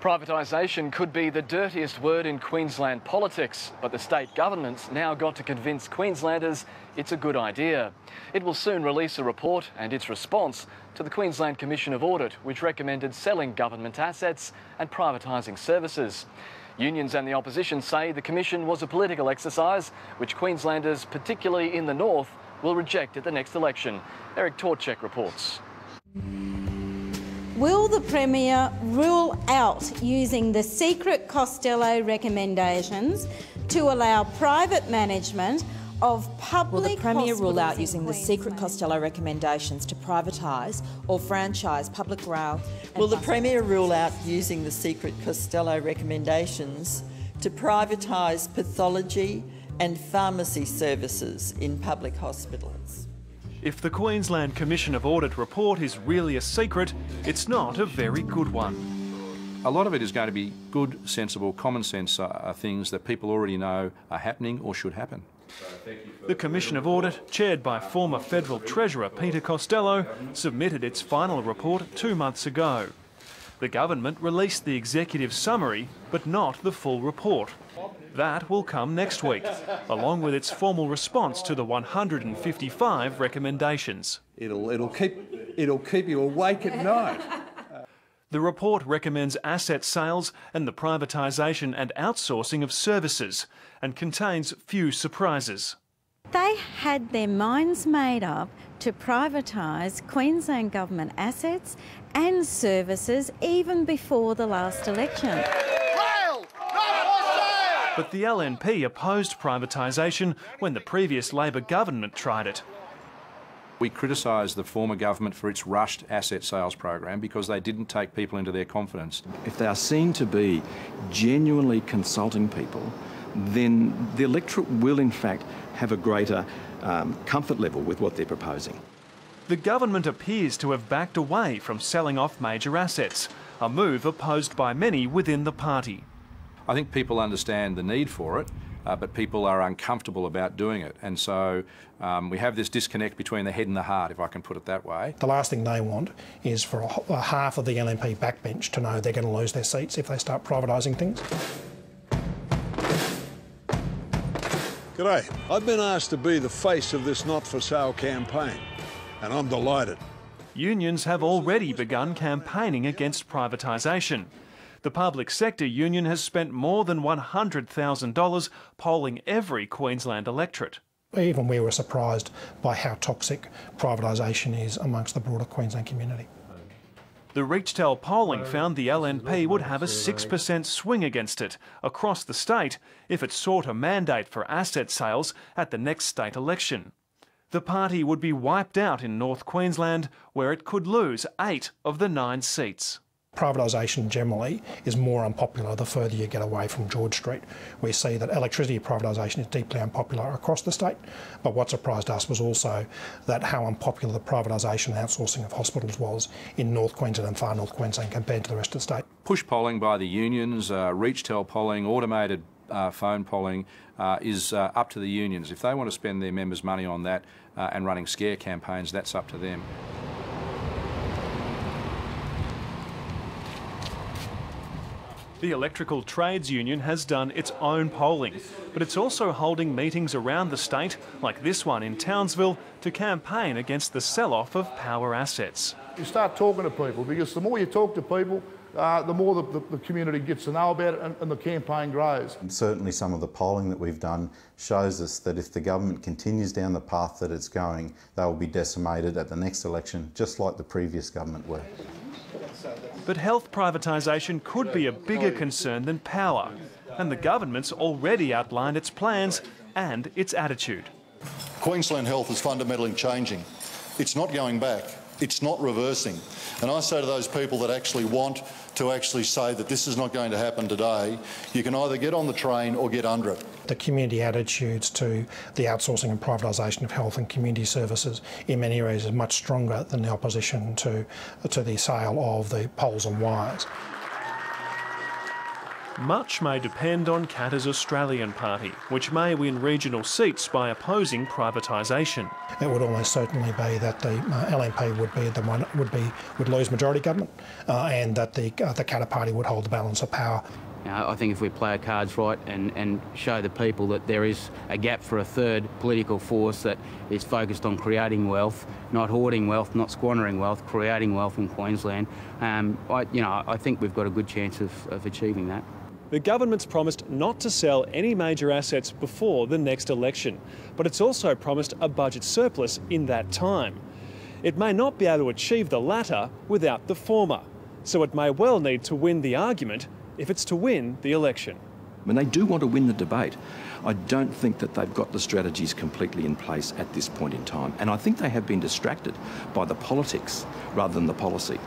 Privatisation could be the dirtiest word in Queensland politics, but the state government's now got to convince Queenslanders it's a good idea. It will soon release a report and its response to the Queensland Commission of Audit, which recommended selling government assets and privatising services. Unions and the opposition say the commission was a political exercise which Queenslanders, particularly in the north, will reject at the next election. Eric Torchek reports. Will the Premier rule out using the secret Costello recommendations to allow private management of public Will the Premier rule out using the Queensland? secret Costello recommendations to privatise or franchise public rail? Will the Premier rule out using the secret Costello recommendations to privatise pathology and pharmacy services in public hospitals? If the Queensland Commission of Audit report is really a secret, it's not a very good one. A lot of it is going to be good, sensible, common sense things that people already know are happening or should happen. The Commission of Audit, chaired by former Federal Treasurer Peter Costello, submitted its final report 2 months ago. The government released the executive summary, but not the full report. That will come next week, along with its formal response to the 155 recommendations. It'll keep you awake at night. The report recommends asset sales and the privatisation and outsourcing of services, and contains few surprises. They had their minds made up to privatise Queensland government assets and services even before the last election. But the LNP opposed privatisation when the previous Labor government tried it. We criticised the former government for its rushed asset sales program because they didn't take people into their confidence. If they are seen to be genuinely consulting people, then the electorate will in fact have a greater comfort level with what they're proposing. The government appears to have backed away from selling off major assets, a move opposed by many within the party. I think people understand the need for it, but people are uncomfortable about doing it. And so we have this disconnect between the head and the heart, if I can put it that way. The last thing they want is for a half of the LNP backbench to know they're going to lose their seats if they start privatising things. G'day. I've been asked to be the face of this not-for-sale campaign, and I'm delighted. Unions have already begun campaigning against privatisation. The public sector union has spent more than $100,000 polling every Queensland electorate. Even we were surprised by how toxic privatisation is amongst the broader Queensland community. The Reachtel polling found the LNP would have a 6% swing against it across the state if it sought a mandate for asset sales at the next state election. The party would be wiped out in North Queensland, where it could lose 8 of the 9 seats. Privatisation generally is more unpopular the further you get away from George Street. We see that electricity privatisation is deeply unpopular across the state, but what surprised us was also that how unpopular the privatisation and outsourcing of hospitals was in North Queensland and far North Queensland compared to the rest of the state. Push polling by the unions, Reachtel polling, automated phone polling is up to the unions. If they want to spend their members' money on that and running scare campaigns, that's up to them. The Electrical Trades Union has done its own polling, but it's also holding meetings around the state, like this one in Townsville, to campaign against the sell-off of power assets. You start talking to people, because the more you talk to people, the more the community gets to know about it and the campaign grows. And certainly some of the polling that we've done shows us that if the government continues down the path that it's going, they will be decimated at the next election, just like the previous government were. But health privatisation could be a bigger concern than power, and the government's already outlined its plans and its attitude. Queensland Health is fundamentally changing. It's not going back. It's not reversing. And I say to those people that actually want to actually say that this is not going to happen today, you can either get on the train or get under it. The community attitudes to the outsourcing and privatisation of health and community services in many areas is much stronger than the opposition to the sale of the poles and wires. Much may depend on Katter's Australian Party, which may win regional seats by opposing privatisation. It would almost certainly be that the LNP would be the one would lose majority government, and that the Katter Party would hold the balance of power. I think if we play our cards right and show the people that there is a gap for a third political force that is focused on creating wealth, not hoarding wealth, not squandering wealth, creating wealth in Queensland, I think we've got a good chance of achieving that. The government's promised not to sell any major assets before the next election, but it's also promised a budget surplus in that time. It may not be able to achieve the latter without the former, so it may well need to win the argument if it's to win the election. When they do want to win the debate, I don't think that they've got the strategies completely in place at this point in time, and I think they have been distracted by the politics rather than the policy.